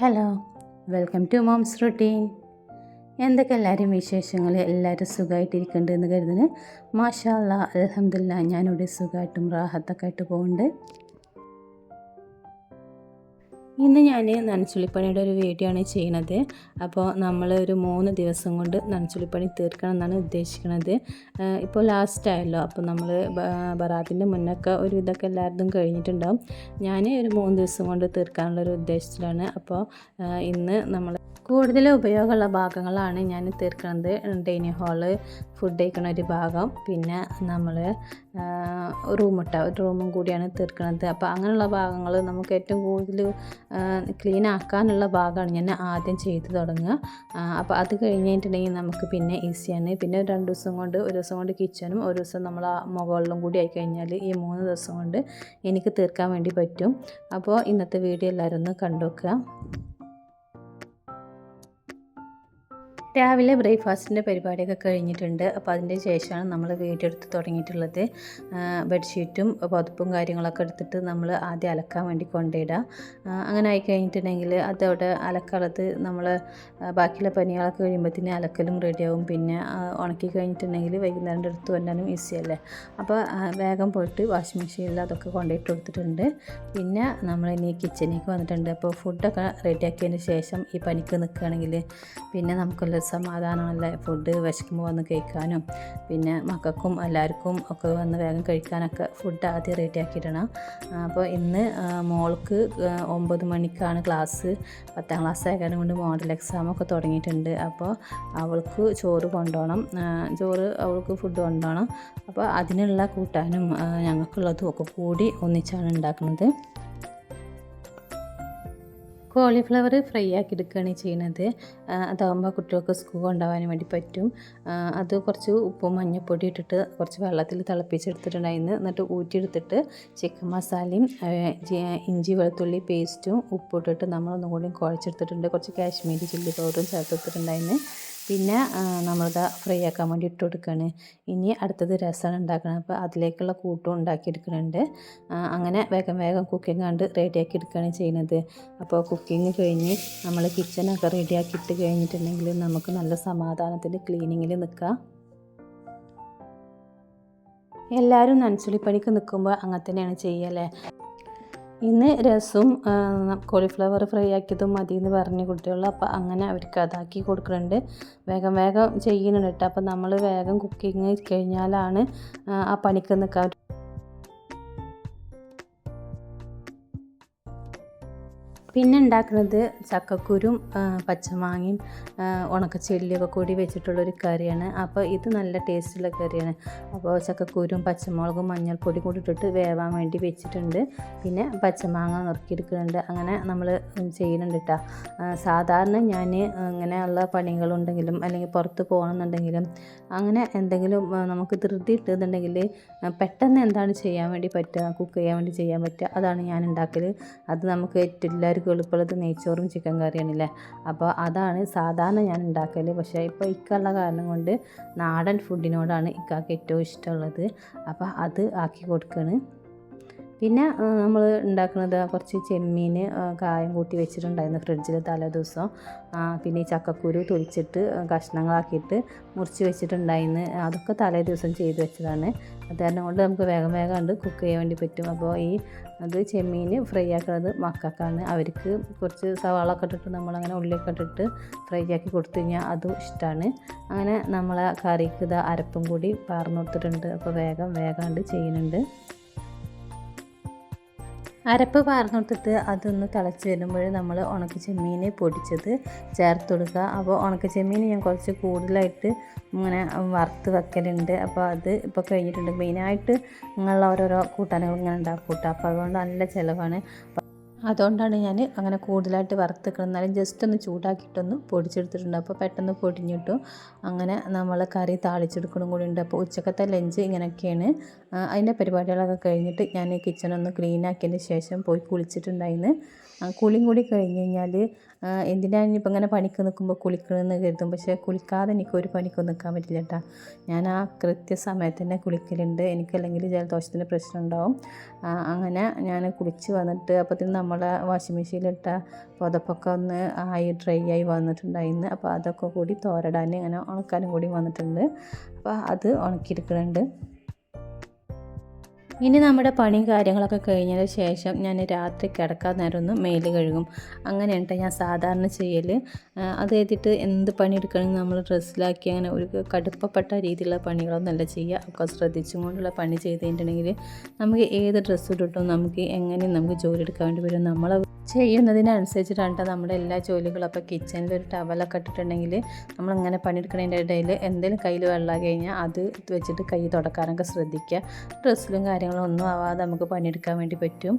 Hello, welcome to moms routine. എന്തൊക്കെ എല്ലാവരും വിശേഷങ്ങൾ? എല്ലാവരും സുഖമായിട്ടിരിക്കുന്നുണ്ട് എന്ന് കരുതുന്നു. മാഷാ അല്ലാ, അൽഹംദുലില്ലാ, ഞാനിവിടെ സുഖമായിട്ടും റാഹത്തൊക്കെ ആയിട്ട് പോകുന്നുണ്ട്. ഇന്ന് ഞാൻ നനച്ചുള്ളിപ്പണിയുടെ ഒരു വീഡിയോ ആണ് ചെയ്യുന്നത്. അപ്പോൾ നമ്മൾ ഒരു 3 ദിവസം കൊണ്ട് നനച്ചുള്ളിപ്പണി തീർക്കണം എന്നാണ് ഉദ്ദേശിക്കുന്നത്. ഇപ്പോൾ ലാസ്റ്റ് ആയല്ലോ, അപ്പോൾ നമ്മൾ ബറാത്തിൻ്റെ മുന്നൊക്കെ ഒരു ഇതൊക്കെ എല്ലാവരും കഴിഞ്ഞിട്ടുണ്ടാവും. ഞാൻ ഒരു 3 ദിവസം കൊണ്ട് തീർക്കാനുള്ളൊരു ഉദ്ദേശത്തിലാണ്. അപ്പോൾ ഇന്ന് നമ്മൾ കൂടുതൽ ഉപയോഗമുള്ള ഭാഗങ്ങളാണ് ഞാൻ തീർക്കുന്നത്. ഡൈനിങ് ഹാള്, ഫുഡ് കഴിക്കണ ഒരു ഭാഗം, പിന്നെ നമ്മൾ ഒരു റൂമും കൂടിയാണ് തീർക്കുന്നത്. അപ്പോൾ അങ്ങനെയുള്ള ഭാഗങ്ങൾ നമുക്ക് ഏറ്റവും കൂടുതൽ ക്ലീൻ ആക്കാനുള്ള ഭാഗമാണ് ഞാൻ ആദ്യം ചെയ്ത് തുടങ്ങുക. അപ്പോൾ അത് കഴിഞ്ഞിട്ടുണ്ടെങ്കിൽ നമുക്ക് പിന്നെ ഈസിയാണ്. പിന്നെ ഒരു ദിവസം കൊണ്ട് കിച്ചണും ഒരു ദിവസം നമ്മൾ മുകളിലും കൂടി ആയി കഴിഞ്ഞാൽ ഈ 3 ദിവസം കൊണ്ട് എനിക്ക് തീർക്കാൻ വേണ്ടി പറ്റും. അപ്പോൾ ഇന്നത്തെ വീഡിയോ എല്ലാവരും ഒന്ന് കണ്ടു നോക്കുക. രാവിലെ ബ്രേക്ക്ഫാസ്റ്റിൻ്റെ പരിപാടിയൊക്കെ കഴിഞ്ഞിട്ടുണ്ട്. അപ്പോൾ അതിൻ്റെ ശേഷമാണ് നമ്മൾ വീഡിയോ എടുത്ത് തുടങ്ങിയിട്ടുള്ളത്. ബെഡ്ഷീറ്റും പുതപ്പും കാര്യങ്ങളൊക്കെ എടുത്തിട്ട് നമ്മൾ ആദ്യം അലക്കാൻ വേണ്ടി കൊണ്ടിടുക. അങ്ങനെ ആയി കഴിഞ്ഞിട്ടുണ്ടെങ്കിൽ അതവിടെ അലക്കളത്ത് നമ്മൾ ബാക്കിയുള്ള പണികളൊക്കെ കഴിയുമ്പോഴത്തേന് അലക്കലും റെഡിയാവും. പിന്നെ ഉണക്കി കഴിഞ്ഞിട്ടുണ്ടെങ്കിൽ വൈകുന്നേരം എടുത്ത് വരാനും ഈസിയല്ലേ. അപ്പോൾ വേഗം പോയിട്ട് വാഷിംഗ് മെഷീനിൽ അതൊക്കെ കൊണ്ടുപോയിട്ട് കൊടുത്തിട്ടുണ്ട്. പിന്നെ നമ്മൾ ഇനി കിച്ചണിലേക്ക് വന്നിട്ടുണ്ട്. അപ്പോൾ ഫുഡൊക്കെ റെഡിയാക്കിയതിന് ശേഷം ഈ പണിക്ക് നിൽക്കുകയാണെങ്കിൽ പിന്നെ നമുക്കുള്ള സമാധാനമല്ലേ. ഫുഡ് വിശക്കുമ്പോൾ വന്ന് കഴിക്കാനും പിന്നെ മക്കൾക്കും എല്ലാവർക്കും ഒക്കെ വന്ന് വേഗം കഴിക്കാനൊക്കെ ഫുഡ് ആദ്യം റെഡിയാക്കിയിടണം. അപ്പോൾ ഇന്ന് മോൾക്ക് 9 മണിക്കാണ് ക്ലാസ്. 10ാം ക്ലാസ് ആയതിനെ കൊണ്ട് മോഡൽ എക്സാമൊക്കെ തുടങ്ങിയിട്ടുണ്ട്. അപ്പോൾ അവൾക്ക് ചോറ് കൊണ്ടുപോകണം, അവൾക്ക് ഫുഡ് കൊണ്ടുപോകണം. അപ്പോൾ അതിനുള്ള കൂട്ടാനും ഞങ്ങൾക്കുള്ളതും ഒക്കെ കൂടി ഒന്നിച്ചാണ് ഉണ്ടാക്കുന്നത്. കോളിഫ്ലവർ ഫ്രൈ ആക്കി എടുക്കുകയാണ് ചെയ്യുന്നത്. അതാകുമ്പോൾ കുട്ടികൾക്ക് സ്കൂൾ കൊണ്ടുപോകാൻ വേണ്ടി പറ്റും. അത് കുറച്ച് ഉപ്പും മഞ്ഞൾപ്പൊടി ഇട്ടിട്ട് കുറച്ച് വെള്ളത്തിൽ തിളപ്പിച്ചെടുത്തിട്ടുണ്ടായിരുന്നു. എന്നിട്ട് ഊറ്റിയെടുത്തിട്ട് ചിക്കൻ മസാലയും ഇഞ്ചി വെളുത്തുള്ളി പേസ്റ്റും ഉപ്പിട്ടിട്ട് നമ്മളൊന്നും കൂടി കുഴച്ചെടുത്തിട്ടുണ്ട്. കുറച്ച് കാശ്മീരി ചില്ലി പൗഡറും ചേർത്തെടുത്തിട്ടുണ്ടായിരുന്നു. പിന്നെ നമ്മളിത് ഫ്രൈ ആക്കാൻ വേണ്ടി ഇട്ട് കൊടുക്കുകയാണ്. ഇനി അടുത്തത് രസമാണ് ഉണ്ടാക്കണം. അപ്പോൾ അതിലേക്കുള്ള കൂട്ടും ഉണ്ടാക്കിയെടുക്കുന്നുണ്ട്. അങ്ങനെ വേഗം കുക്കിംഗ് കണ്ട് റെഡിയാക്കി എടുക്കുകയാണ് ചെയ്യുന്നത്. അപ്പോൾ കുക്കിംഗ് കഴിഞ്ഞ് നമ്മൾ കിച്ചണൊക്കെ റെഡിയാക്കിയിട്ട് കഴിഞ്ഞിട്ടുണ്ടെങ്കിൽ നമുക്ക് നല്ല സമാധാനത്തിൽ ക്ലീനിങ്ങിൽ നിൽക്കാം. എല്ലാവരും നനച്ചുള്ളിപ്പണിക്ക് നിൽക്കുമ്പോൾ അങ്ങനെ തന്നെയാണ് ചെയ്യല്ലേ. ഇന്ന് രസവും കോളിഫ്ലവർ ഫ്രൈ ആക്കിയതും മതി എന്ന് പറഞ്ഞ് കുട്ടികൾ. അപ്പോൾ അങ്ങനെ അവർക്ക് അതാക്കി കൊടുക്കുന്നുണ്ട്. വേഗം ചെയ്യുന്നുണ്ട് കേട്ടോ. അപ്പോൾ നമ്മൾ വേഗം കുക്കിങ് കഴിഞ്ഞാലാണ് ആ പണിക്ക് നിൽക്കാൻ. പിന്നെ ഉണ്ടാക്കുന്നത് ചക്കക്കുരും പച്ചമാങ്ങയും ഉണക്കച്ചെല്ലിയൊക്കെ കൂടി വെച്ചിട്ടുള്ളൊരു കറിയാണ്. അപ്പോൾ ഇത് നല്ല ടേസ്റ്റുള്ള കറിയാണ്. അപ്പോൾ ചക്കക്കുരും പച്ചമുളകും മഞ്ഞൾപ്പൊടി കൂടി ഇട്ടിട്ട് വേവാൻ വേണ്ടി വെച്ചിട്ടുണ്ട്. പിന്നെ പച്ചമാങ്ങ നുറുക്കിയെടുക്കുന്നുണ്ട്. അങ്ങനെ നമ്മൾ ചെയ്യുന്നുണ്ട് കേട്ടോ. സാധാരണ ഞാൻ ഇങ്ങനെയുള്ള പണികളുണ്ടെങ്കിലും അല്ലെങ്കിൽ പുറത്ത് പോകണമെന്നുണ്ടെങ്കിലും അങ്ങനെ എന്തെങ്കിലും നമുക്ക് ധൃതി ഇട്ടുന്നുണ്ടെങ്കിൽ പെട്ടെന്ന് എന്താണ് ചെയ്യാൻ വേണ്ടി പറ്റുക, കുക്ക് ചെയ്യാൻ വേണ്ടി ചെയ്യാൻ പറ്റുക, അതാണ് ഞാൻ ഉണ്ടാക്കൽ. അത് നമുക്ക് എല്ലാവർക്കും എളുപ്പമുള്ളത് നെയ്ച്ചോറും ചിക്കൻ കറിയാണല്ലേ. അപ്പോൾ അതാണ് സാധാരണ ഞാൻ ഉണ്ടാക്കൽ. പക്ഷേ ഇപ്പോൾ ഇക്കുള്ള കാരണം കൊണ്ട് നാടൻ ഫുഡിനോടാണ് ഇക്കാക്ക് ഏറ്റവും ഇഷ്ടമുള്ളത്. അപ്പോൾ അത് ആക്കി കൊടുക്കുകയാണ്. പിന്നെ നമ്മൾ ഉണ്ടാക്കുന്നത് കുറച്ച് ചെമ്മീൻ കായം കൂട്ടി വെച്ചിട്ടുണ്ടായിരുന്നു ഫ്രിഡ്ജിൽ തലേ ദിവസം. പിന്നെ ഈ ചക്കക്കുരു തൊലിച്ചിട്ട് കഷ്ണങ്ങളാക്കിയിട്ട് മുറിച്ച് വെച്ചിട്ടുണ്ടായിരുന്നു. അതൊക്കെ തലേ ദിവസം ചെയ്ത് വെച്ചതാണ്. അത് കാരണം കൊണ്ട് നമുക്ക് വേഗം കണ്ട് കുക്ക് ചെയ്യാൻ വേണ്ടി പറ്റും. അപ്പോൾ അത് ചെമ്മീൻ ഫ്രൈ ആക്കുന്നത് മക്കൾക്കാണ്. അവർക്ക് കുറച്ച് സവാള ഒക്കെ ഇട്ടിട്ട് നമ്മളങ്ങനെ ഉള്ളിയൊക്കെ ഇട്ടിട്ട് ഫ്രൈ ആക്കി കൊടുത്തു കഴിഞ്ഞാൽ അതും ഇഷ്ടമാണ്. അങ്ങനെ നമ്മൾ കറിക്ക് ഇത് അരപ്പും കൂടി പാർന്നു കൊടുത്തിട്ടുണ്ട്. അപ്പോൾ വേഗം കണ്ട് ചെയ്യുന്നുണ്ട്. അരപ്പ് പാർന്നു കൊടുത്തിട്ട് അതൊന്ന് തിളച്ച് വരുമ്പോൾ നമ്മൾ ഉണക്ക ചെമ്മീൻ പൊടിച്ചത് ചേർത്ത് കൊടുക്കുക. അപ്പോൾ ഉണക്ക ചെമ്മീൻ ഞാൻ കുറച്ച് കൂടുതലായിട്ട് ഇങ്ങനെ വറുത്ത് വെക്കലുണ്ട്. അപ്പോൾ അത് ഇപ്പോൾ കഴിഞ്ഞിട്ടുണ്ട്. മെയിനായിട്ട് നിങ്ങളുള്ള ഓരോരോ കൂട്ടാനുകൾ ഇങ്ങനെ ഉണ്ടാക്കും കേട്ടോ. അപ്പോൾ അതുകൊണ്ട് നല്ല ചിലവാണ്. അതുകൊണ്ടാണ് ഞാൻ അങ്ങനെ കൂടുതലായിട്ട് വറുത്തെക്കണം. എന്നാലും ജസ്റ്റ് ഒന്ന് ചൂടാക്കിയിട്ടൊന്ന് പൊടിച്ചെടുത്തിട്ടുണ്ട്. അപ്പോൾ പെട്ടെന്ന് പൊടിഞ്ഞിട്ടു. അങ്ങനെ നമ്മൾ കറി താളിച്ചെടുക്കണം കൂടി ഉണ്ട്. അപ്പോൾ ഉച്ചക്കത്തെ ലഞ്ച് ഇങ്ങനെയൊക്കെയാണ്. അതിൻ്റെ പരിപാടികളൊക്കെ കഴിഞ്ഞിട്ട് ഞാൻ കിച്ചണൊന്ന് ക്ലീൻ ആക്കിയതിന് ശേഷം പോയി കുളിച്ചിട്ടുണ്ടായിരുന്നു. കുളിയും കൂടി കഴിഞ്ഞ് കഴിഞ്ഞാൽ എന്തിനാണ് ഇനിയിപ്പോൾ ഇങ്ങനെ പണിക്ക് നിൽക്കുമ്പോൾ കുളിക്കണമെന്ന് കരുതും. പക്ഷേ കുളിക്കാതെ എനിക്കൊരു പണിക്കും നിൽക്കാൻ പറ്റില്ല കേട്ടോ. ഞാൻ ആ കൃത്യസമയത്ത് തന്നെ കുളിക്കലുണ്ട്. എനിക്കല്ലെങ്കിൽ ജലദോഷത്തിൻ്റെ പ്രശ്നം ഉണ്ടാവും. അങ്ങനെ ഞാൻ കുളിച്ച് വന്നിട്ട് അപ്പോഴത്തേനും നമ്മളെ വാഷിംഗ് മെഷീനിലിട്ട പുതപ്പൊക്കെ ഒന്ന് ഡ്രൈ ആയി വന്നിട്ടുണ്ടായിരുന്നു. അപ്പോൾ അതൊക്കെ കൂടി തോരടാൻ ഇങ്ങനെ ഉണക്കാനും കൂടി വന്നിട്ടുണ്ട്. അപ്പോൾ അത് ഉണക്കിയെടുക്കുന്നുണ്ട്. ഇനി നമ്മുടെ പണിയും കാര്യങ്ങളൊക്കെ കഴിഞ്ഞതിന് ശേഷം ഞാൻ രാത്രി കിടക്കാൻ നേരം ഒന്ന് മേല് കഴുകും. അങ്ങനെയാണ് ഞാൻ സാധാരണ ചെയ്യൽ. അത് ചെയ്തിട്ട് എന്ത് പണി എടുക്കണമെങ്കിൽ നമ്മൾ ഡ്രസ്സിലാക്കി അങ്ങനെ ഒരു കടുപ്പപ്പെട്ട രീതിയിലുള്ള പണികളൊന്നുമല്ല ചെയ്യുക. ഒക്കെ ശ്രദ്ധിച്ചും കൊണ്ടുള്ള പണി ചെയ്തിട്ടുണ്ടെങ്കിൽ നമുക്ക് ഏത് ഡ്രസ്സ് ഇട്ടിട്ടും നമുക്ക് എങ്ങനെയും നമുക്ക് ജോലി എടുക്കാൻ വേണ്ടി വരും. നമ്മൾ ചെയ്യുന്നതിനനുസരിച്ചിട്ടാണ് നമ്മുടെ എല്ലാ ജോലികളും. അപ്പോൾ കിച്ചണിൽ ഒരു ടവലൊക്കെ ഇട്ടിട്ടുണ്ടെങ്കിൽ നമ്മളിങ്ങനെ പണിയെടുക്കുന്നതിൻ്റെ ഇടയിൽ എന്തെങ്കിലും കയ്യിൽ വെള്ളം കഴിഞ്ഞാൽ അത് വെച്ചിട്ട് കൈ തുടക്കാനൊക്കെ ശ്രദ്ധിക്കുക. ഡ്രസ്സിലും കാര്യങ്ങളും ഒന്നും ആവാതെ നമുക്ക് പണിയെടുക്കാൻ വേണ്ടി പറ്റും.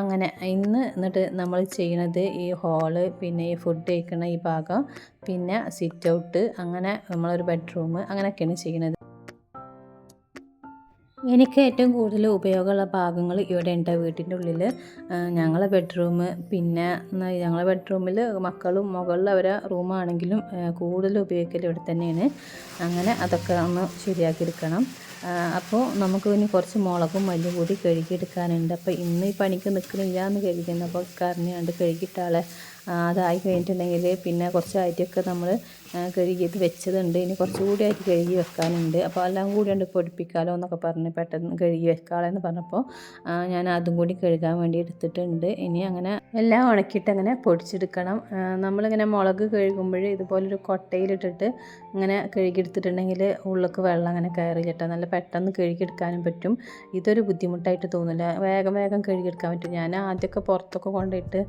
അങ്ങനെ എന്നിട്ട് നമ്മൾ ചെയ്യണത് ഈ ഹാള്, പിന്നെ ഈ ഫുഡ് കഴിക്കുന്ന ഈ ഭാഗം, പിന്നെ സിറ്റ് ഔട്ട്, അങ്ങനെ നമ്മളൊരു ബെഡ്റൂം, അങ്ങനെയൊക്കെയാണ് ചെയ്യുന്നത്. എനിക്ക് ഏറ്റവും കൂടുതൽ ഉപയോഗമുള്ള ഭാഗങ്ങൾ ഇവിടെ ഉണ്ട് വീട്ടിൻ്റെ ഉള്ളിൽ. ഞങ്ങളെ ബെഡ്റൂം, പിന്നെ ഞങ്ങളെ ബെഡ്റൂമിൽ മക്കളും മുകളിൽ അവരെ റൂമാണെങ്കിലും കൂടുതൽ ഉപയോഗിക്കൽ ഇവിടെ തന്നെയാണ്. അങ്ങനെ അതൊക്കെ ഒന്ന് ശരിയാക്കി എടുക്കണം. അപ്പോൾ നമുക്ക് ഇനി കുറച്ച് മുളകും മല്ലിയും കൂടി കഴുകിയെടുക്കാനുണ്ട്. അപ്പോൾ ഇന്ന് ഈ പണിക്ക് നിൽക്കണില്ല എന്ന് കരുതുന്നു. അപ്പോൾ കറിഞ്ഞാണ്ട് കഴുകിയിട്ടാളെ അതായി കഴിഞ്ഞിട്ടുണ്ടെങ്കിൽ പിന്നെ കുറച്ച് അരിയൊക്കെ നമ്മൾ കഴുകിയത് വെച്ചതുണ്ട്. ഇനി കുറച്ചുകൂടി അരി കഴുകി വെക്കാനുണ്ട്. അപ്പോൾ എല്ലാം കൂടി ഉണ്ട് പൊടിപ്പിക്കാമല്ലോ എന്നൊക്കെ പറഞ്ഞ് പെട്ടെന്ന് കഴുകി വെക്കാമെന്ന് പറഞ്ഞപ്പോൾ ഞാൻ അതും കൂടി കഴുകാൻ വേണ്ടി എടുത്തിട്ടുണ്ട്. ഇനി അങ്ങനെ എല്ലാം ഉണക്കിയിട്ട് അങ്ങനെ പൊടിച്ചെടുക്കണം. നമ്മളിങ്ങനെ മുളക് കഴുകുമ്പോൾ ഇതുപോലൊരു കൊട്ടയിലിട്ടിട്ട് ഇങ്ങനെ കഴുകിയെടുത്തിട്ടുണ്ടെങ്കിൽ ഉള്ളിലേക്ക് വെള്ളം അങ്ങനെ കയറിയിട്ടാൽ നല്ല പെട്ടെന്ന് കഴുകിയെടുക്കാനും പറ്റും. ഇതൊരു ബുദ്ധിമുട്ടായിട്ട് തോന്നില്ല, വേഗം വേഗം കഴുകിയെടുക്കാൻ പറ്റും. ഞാൻ ആദ്യമൊക്കെ പുറത്തൊക്കെ കൊണ്ടുപോയിട്ട്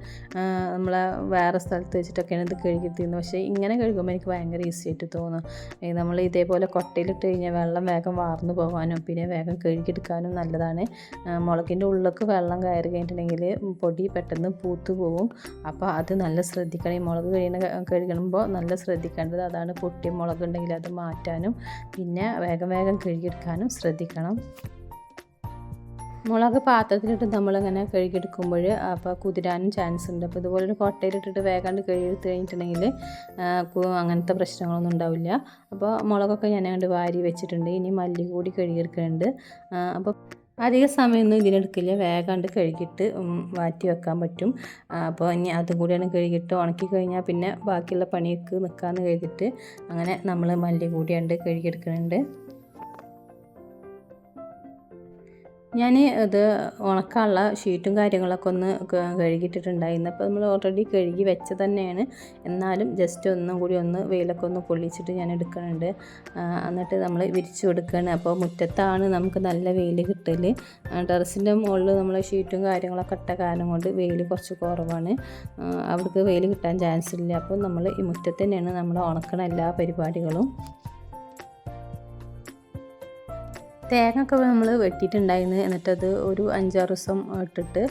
നമ്മളെ വേറെ സ്ഥലത്ത് വെച്ചിട്ടൊക്കെയാണ് ഇത് കഴുകിയെടുത്തിരുന്നത്. പക്ഷേ ഇങ്ങനെ കഴുകുമ്പോൾ എനിക്ക് ഭയങ്കര ഈസി ആയിട്ട് തോന്നും. നമ്മൾ ഇതേപോലെ കൊട്ടയിലിട്ട് കഴിഞ്ഞാൽ വെള്ളം വേഗം വാർന്നു പോകാനും പിന്നെ വേഗം കഴുകിയെടുക്കാനും നല്ലതാണ്. മുളകിൻ്റെ ഉള്ളിലേക്ക് വെള്ളം കയറി കഴിഞ്ഞിട്ടുണ്ടെങ്കിൽ പൊടി പെട്ടെന്ന് പൂത്തു പോകും. അപ്പോൾ അത് നല്ല ശ്രദ്ധിക്കണം. ഈ മുളക് കഴുകുമ്പോൾ നല്ല ശ്രദ്ധിക്കേണ്ടത് അതാണ്. പൊട്ടിയ മുളക് ഉണ്ടെങ്കിൽ അത് മാറ്റാനും പിന്നെ വേഗം വേഗം കഴുകിയെടുക്കാനും ശ്രദ്ധിക്കണം. മുളക് പാത്രത്തിലിട്ട് നമ്മളിങ്ങനെ കഴുകിയെടുക്കുമ്പോൾ അപ്പോൾ കുതിരാനും ചാൻസ് ഉണ്ട്. അപ്പോൾ ഇതുപോലൊരു കൊട്ടയിലിട്ടിട്ട് വേഗം കഴുകിയെടുത്ത് കഴിഞ്ഞിട്ടുണ്ടെങ്കിൽ അങ്ങനത്തെ പ്രശ്നങ്ങളൊന്നും ഉണ്ടാവില്ല. അപ്പോൾ മുളകൊക്കെ ഞാൻ അങ്ങോട്ട് വാരി വെച്ചിട്ടുണ്ട്. ഇനി മല്ലി കൂടി കഴുകിയെടുക്കുന്നുണ്ട്. അപ്പോൾ അധിക സമയമൊന്നും ഇതിനെടുക്കില്ല, വേഗം കഴുകിയിട്ട് മാറ്റി വെക്കാൻ പറ്റും. അപ്പോൾ ഇനി അതും കൂടിയാണ് കഴുകിയിട്ട് ഉണക്കി കഴിഞ്ഞാൽ പിന്നെ ബാക്കിയുള്ള പണിയൊക്കെ നിൽക്കാമെന്ന് കരുതിയിട്ട് അങ്ങനെ നമ്മൾ മല്ലി കൂടിയാണ്ട് കഴുകിയെടുക്കുന്നുണ്ട്. ഞാൻ ഇത് ഉണക്കാനുള്ള ഷീറ്റും കാര്യങ്ങളൊക്കെ ഒന്ന് കഴുകിയിട്ടിട്ടുണ്ടായിരുന്നു. അപ്പോൾ നമ്മൾ ഓൾറെഡി കഴുകി വെച്ചത് തന്നെയാണ്. എന്നാലും ജസ്റ്റ് ഒന്നും കൂടി ഒന്ന് വെയിലൊക്കെ ഒന്ന് പൊള്ളിച്ചിട്ട് ഞാൻ എടുക്കുന്നുണ്ട്. എന്നിട്ട് നമ്മൾ വിരിച്ചു കൊടുക്കുകയാണ്. അപ്പോൾ മുറ്റത്താണ് നമുക്ക് നല്ല വെയിൽ കിട്ടൽ. ടെറസിൻ്റെ മുകളിൽ നമ്മൾ ഷീറ്റും കാര്യങ്ങളൊക്കെ ഇട്ട കാരണം കൊണ്ട് വെയിൽ കുറച്ച് കുറവാണ്. അവിടേക്ക് വെയിൽ കിട്ടാൻ ചാൻസ് ഇല്ല. അപ്പോൾ നമ്മൾ ഈ മുറ്റത്ത് തന്നെയാണ് നമ്മൾ ഉണക്കണ എല്ലാ പരിപാടികളും. തേങ്ങ ഒക്കെ നമ്മൾ വെട്ടിയിട്ടുണ്ടായിരുന്നു. എന്നിട്ടത് ഒരു 5-6 ദിവസം ഇട്ടിട്ട്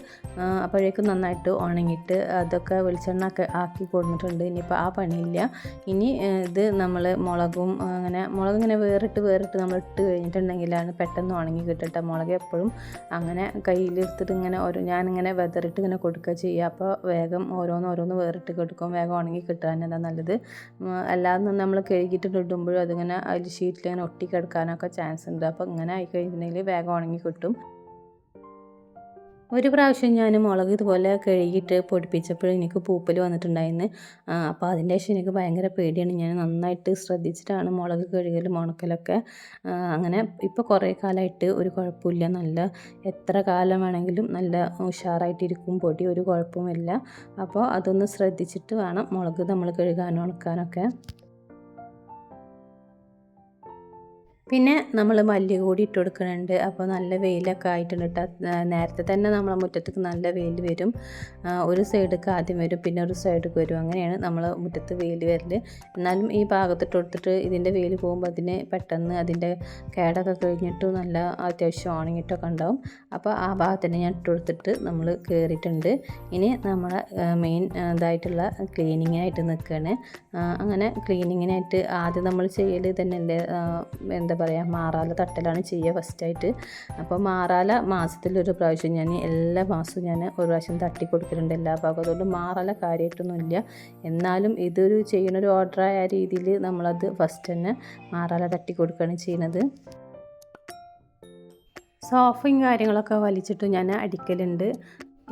അപ്പോഴേക്കും നന്നായിട്ട് ഉണങ്ങിയിട്ട് അതൊക്കെ വെളിച്ചെണ്ണ ഒക്കെ ആക്കി കൊടുത്തിട്ടുണ്ട്. ഇനിയിപ്പോൾ ആ പണിയില്ല. ഇനി ഇത് നമ്മൾ മുളക് ഇങ്ങനെ വേറിട്ട് നമ്മൾ ഇട്ട് കഴിഞ്ഞിട്ടുണ്ടെങ്കിലാണ് പെട്ടെന്ന് ഉണങ്ങി കിട്ടിട്ട്. മുളക് എപ്പോഴും അങ്ങനെ കയ്യിലെടുത്തിട്ട് ഇങ്ങനെ ഞാനിങ്ങനെ വെതറിട്ട് ഇങ്ങനെ കൊടുക്കുക ചെയ്യുക. അപ്പോൾ വേഗം ഓരോന്ന് വേറിട്ട് കൊടുക്കും, വേഗം ഉണങ്ങി കിട്ടാൻ അതാ നല്ലത്. അല്ലാതെ നമ്മൾ കഴുകിയിട്ട് ഇടുമ്പോഴും അതിങ്ങനെ അതിൽ ഷീറ്റിൽ ഇങ്ങനെ ഒട്ടിക്കിടക്കാനൊക്കെ ചാൻസ് ഉണ്ട്. അപ്പോൾ ഇങ്ങനെ ആയിക്കഴിഞ്ഞിട്ടുണ്ടെങ്കിൽ വേഗം ഉണങ്ങി കിട്ടും. ഒരു പ്രാവശ്യം ഞാൻ മുളക് ഇതുപോലെ കഴുകിയിട്ട് പൊടിപ്പിച്ചപ്പോൾ എനിക്ക് പൂപ്പൽ വന്നിട്ടുണ്ടായിരുന്നു. അപ്പോൾ അതിൻ്റെ ശേഷം എനിക്ക് ഭയങ്കര പേടിയാണ്. ഞാൻ നന്നായിട്ട് ശ്രദ്ധിച്ചിട്ടാണ് മുളക് കഴുകലും ഉണക്കലൊക്കെ. അങ്ങനെ ഇപ്പോൾ കുറേ കാലമായിട്ട് ഒരു കുഴപ്പമില്ല. നല്ല എത്ര കാലം വേണമെങ്കിലും നല്ല ഉഷാറായിട്ടിരിക്കും പൊടി, ഒരു കുഴപ്പമില്ല. അപ്പോൾ അതൊന്ന് ശ്രദ്ധിച്ചിട്ട് വേണം മുളക് നമ്മൾ കഴുകാനും ഉണക്കാനൊക്കെ. പിന്നെ നമ്മൾ മല്ലി കൂടി ഇട്ട് കൊടുക്കുന്നുണ്ട്. അപ്പോൾ നല്ല വെയിലൊക്കെ ആയിട്ടുണ്ട് കേട്ടോ. നേരത്തെ തന്നെ നമ്മളെ മുറ്റത്തേക്ക് നല്ല വെയിൽ വരും. ഒരു സൈഡൊക്കെ ആദ്യം വരും, പിന്നെ ഒരു സൈഡൊക്കെ വരും. അങ്ങനെയാണ് നമ്മൾ മുറ്റത്ത് വെയിൽ വരൽ. എന്നാലും ഈ ഭാഗത്തിട്ട് കൊടുത്തിട്ട് ഇതിൻ്റെ വെയിൽ പോകുമ്പോൾ അതിന് പെട്ടെന്ന് അതിൻ്റെ കേടൊക്കെ കഴിഞ്ഞിട്ട് നല്ല അത്യാവശ്യം ഉണങ്ങിയിട്ടൊക്കെ ഉണ്ടാവും. അപ്പോൾ ആ ഭാഗത്തന്നെ ഞാൻ ഇട്ട് കൊടുത്തിട്ട് നമ്മൾ കയറിയിട്ടുണ്ട്. ഇനി നമ്മളെ മെയിൻ ഇതായിട്ടുള്ള ക്ലീനിങ്ങിനായിട്ട് നിൽക്കുകയാണ്. അങ്ങനെ ക്ലീനിങ്ങിനായിട്ട് ആദ്യം നമ്മൾ ചെയ്യൽ തന്നെ എന്താ പറയുക, മാറാല തട്ടലാണ് ചെയ്യുക ഫസ്റ്റായിട്ട്. അപ്പോൾ മാറാല മാസത്തിലൊരു പ്രാവശ്യം ഞാൻ എല്ലാ മാസവും ഞാൻ ഒരു പ്രാവശ്യം തട്ടി കൊടുക്കലുണ്ട് എല്ലാ ഭാഗവും. അതുകൊണ്ട് മാറാല കാര്യമായിട്ടൊന്നുമില്ല. എന്നാലും ഇതൊരു ചെയ്യുന്നൊരു ഓർഡറായ രീതിയിൽ നമ്മളത് ഫസ്റ്റ് തന്നെ മാറാല തട്ടി കൊടുക്കുകയാണ് ചെയ്യുന്നത്. സോഫയും കാര്യങ്ങളൊക്കെ വലിച്ചിട്ട് ഞാൻ അടിക്കലുണ്ട്.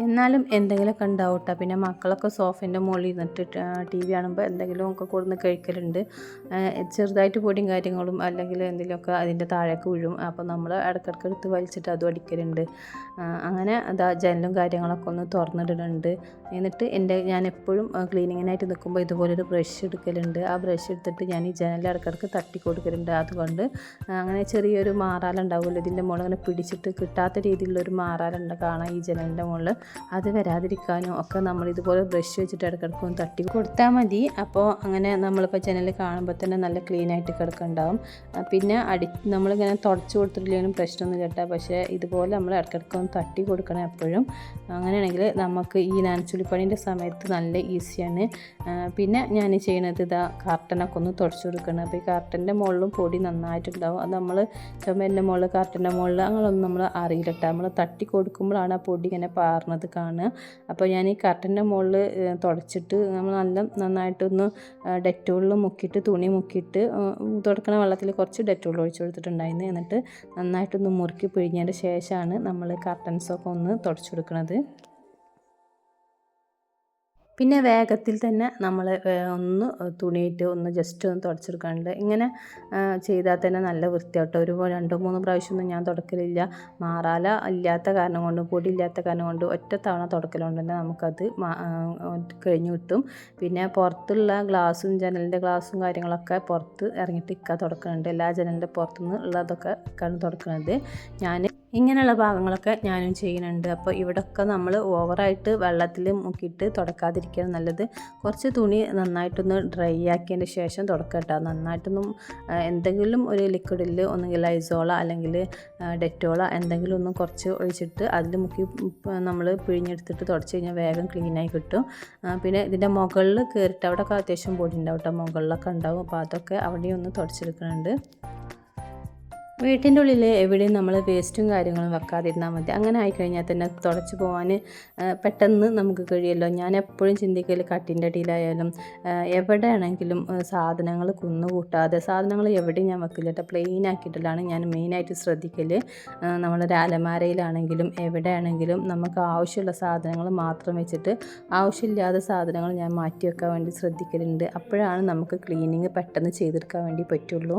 എന്നാലും എന്തെങ്കിലുമൊക്കെ ഉണ്ടാവും കേട്ടോ. പിന്നെ മക്കളൊക്കെ സോഫേൻ്റെ മുകളിൽ ഇരുന്നിട്ട് TV കാണുമ്പോൾ എന്തെങ്കിലുമൊക്കെ കൊടുന്ന് കഴിക്കലുണ്ട്. ചെറുതായിട്ട് പൊടിയും കാര്യങ്ങളും അല്ലെങ്കിൽ എന്തെങ്കിലുമൊക്കെ അതിൻ്റെ താഴേക്ക് വീഴും. അപ്പോൾ നമ്മൾ ഇടയ്ക്കിടയ്ക്ക് എടുത്ത് വലിച്ചിട്ട് അതും അടിക്കലുണ്ട്. അങ്ങനെ അതാ ജനലും കാര്യങ്ങളൊക്കെ ഒന്ന് തുറന്നിടുന്നുണ്ട്. എന്നിട്ട് ഞാൻ എപ്പോഴും ക്ലീനിങ്ങിനായിട്ട് നിൽക്കുമ്പോൾ ഇതുപോലൊരു ബ്രഷ് എടുക്കലുണ്ട്. ആ ബ്രഷ് എടുത്തിട്ട് ഞാൻ ഈ ജനൽ ഇടയ്ക്കിടയ്ക്ക് തട്ടി കൊടുക്കലുണ്ട്. അതുകൊണ്ട് അങ്ങനെ ചെറിയൊരു മാറാലുണ്ടാവുമല്ലോ ഇതിൻ്റെ മുകളിൽ അങ്ങനെ പിടിച്ചിട്ട് കിട്ടാത്ത രീതിയിലുള്ളൊരു മാറാലുണ്ട് കാണാം ഈ ജനലിൻ്റെ മുകളിൽ. അത് വരാതിരിക്കാനും ഒക്കെ നമ്മൾ ഇതുപോലെ ബ്രഷ് വെച്ചിട്ട് ഇടയ്ക്കിടയ്ക്ക് ഒന്ന് തട്ടി കൊടുത്താൽ മതി. അപ്പോൾ അങ്ങനെ നമ്മളിപ്പോൾ ജനൽ കാണുമ്പോൾ തന്നെ നല്ല ക്ലീനായിട്ട് കിടക്കുന്നുണ്ടാവും. പിന്നെ നമ്മളിങ്ങനെ തുടച്ച് കൊടുത്തിട്ടില്ലെങ്കിലും പ്രശ്നമൊന്നും കേട്ടാൽ, പക്ഷേ ഇതുപോലെ നമ്മൾ ഇടയ്ക്കിടയ്ക്ക് ഒന്ന് തട്ടി കൊടുക്കണം എപ്പോഴും. അങ്ങനെയാണെങ്കിൽ നമുക്ക് ഈ നനച്ചുള്ളിപ്പണീൻ്റെ സമയത്ത് നല്ല ഈസിയാണ്. പിന്നെ ഞാൻ ചെയ്യണത് കർട്ടനൊക്കെ ഒന്ന് തുടച്ച് കൊടുക്കണം. അപ്പോൾ ഈ കർട്ടൻ്റെ മുകളിലും പൊടി നന്നായിട്ടുണ്ടാവും. അത് നമ്മൾ ചുമരിൻ്റെ മുകളിൽ കർട്ടൻ്റെ മുകളിൽ അങ്ങനെയൊന്നും നമ്മൾ അറിയില്ല കേട്ടോ. നമ്മൾ തട്ടി കൊടുക്കുമ്പോഴാണ് ആ പൊടി ഇങ്ങനെ പാറുന്നത് കാണുക. അപ്പോൾ ഞാൻ ഈ കർട്ടൻ്റെ മുകളിൽ തുടച്ചിട്ട് നമ്മൾ നന്നായിട്ടൊന്ന് ഡെറ്റോളിൽ മുക്കിയിട്ട് തുണി മുക്കിയിട്ട് തുടക്കണ വെള്ളത്തിൽ കുറച്ച് ഡെറ്റോൾ ഒഴിച്ച് കൊടുത്തിട്ടുണ്ടായിരുന്നു. എന്നിട്ട് നന്നായിട്ടൊന്ന് മുറുക്കി പിഴിഞ്ഞതിൻ്റെ ശേഷമാണ് നമ്മൾ കർട്ടൻസൊക്കെ ഒന്ന് തുടച്ചു കൊടുക്കുന്നത്. പിന്നെ വേഗത്തിൽ തന്നെ നമ്മൾ ഒന്ന് തുണിയിട്ട് ഒന്ന് ജസ്റ്റ് ഒന്ന് തുടച്ചെടുക്കാനുണ്ട്. ഇങ്ങനെ ചെയ്താൽ തന്നെ നല്ല വൃത്തിയാട്ടോ. ഒരു 2-3 പ്രാവശ്യമൊന്നും ഞാൻ തുടക്കലില്ല. മാറാല ഇല്ലാത്ത കാരണം കൊണ്ട്, പൊടി ഇല്ലാത്ത കാരണം കൊണ്ട് ഒറ്റ തവണ തുടക്കലുകൊണ്ട് തന്നെ നമുക്കത് കഴിഞ്ഞ് കിട്ടും. പിന്നെ പുറത്തുള്ള ജനലിൻ്റെ ഗ്ലാസും കാര്യങ്ങളൊക്കെ പുറത്ത് ഇറങ്ങിയിട്ട് തുടക്കുന്നുണ്ട്. എല്ലാ ജനലിൻ്റെ പുറത്തുനിന്ന് ഉള്ളതൊക്കെ തുടക്കുന്നത്. ഇങ്ങനെയുള്ള ഭാഗങ്ങളൊക്കെ ഞാനും ചെയ്യുന്നുണ്ട്. അപ്പോൾ ഇവിടെയൊക്കെ നമ്മൾ ഓവറായിട്ട് വെള്ളത്തിൽ മുക്കിയിട്ട് തുടക്കാതിരിക്കാൻ നല്ലത്. കുറച്ച് തുണി നന്നായിട്ടൊന്ന് ഡ്രൈ ആക്കിയതിന് ശേഷം തുടക്കുക കേട്ടോ. നന്നായിട്ടൊന്നും എന്തെങ്കിലും ഒരു ലിക്വിഡിൽ ഒന്നുകിൽ ലൈസോള അല്ലെങ്കിൽ ഡെറ്റോള എന്തെങ്കിലും ഒന്ന് കുറച്ച് ഒഴിച്ചിട്ട് അതിൽ മുക്കി നമ്മൾ പിഴിഞ്ഞെടുത്തിട്ട് തുടച്ച് കഴിഞ്ഞാൽ വേഗം ക്ലീനായി കിട്ടും. പിന്നെ ഇതിൻ്റെ മുകളിൽ കയറിയിട്ട് അവിടെയൊക്കെ അത്യാവശ്യം പൊടി ഉണ്ടാവും കേട്ടോ, മുകളിലൊക്കെ ഉണ്ടാവും. അപ്പോൾ അതൊക്കെ അവിടെയും ഒന്ന് തുടച്ചെടുക്കുന്നുണ്ട്. വീട്ടിൻ്റെ ഉള്ളിൽ എവിടെയും നമ്മൾ വേസ്റ്റും കാര്യങ്ങളും വെക്കാതിരുന്നാൽ മതി. അങ്ങനെ ആയിക്കഴിഞ്ഞാൽ തന്നെ തുടച്ച് പോകാൻ പെട്ടെന്ന് നമുക്ക് കഴിയുമല്ലോ. ഞാൻ എപ്പോഴും ചിന്തിക്കൽ കട്ടിൻ്റെ അടിയിലായാലും എവിടെയാണെങ്കിലും സാധനങ്ങൾ കുന്നുകൂട്ടാതെ, സാധനങ്ങൾ എവിടെയും ഞാൻ വെക്കില്ല കേട്ടോ, പ്ലെയിൻ ആക്കിയിട്ടാണ് ഞാൻ മെയിനായിട്ട് ശ്രദ്ധിക്കൽ. നമ്മളൊരു അലമാരയിലാണെങ്കിലും എവിടെയാണെങ്കിലും നമുക്ക് ആവശ്യമുള്ള സാധനങ്ങൾ മാത്രം വെച്ചിട്ട് ആവശ്യമില്ലാത്ത സാധനങ്ങൾ ഞാൻ മാറ്റി വെക്കാൻ വേണ്ടി ശ്രദ്ധിക്കലുണ്ട്. അപ്പോഴാണ് നമുക്ക് ക്ലീനിങ് പെട്ടെന്ന് ചെയ്തെടുക്കാൻ വേണ്ടി പറ്റുള്ളൂ.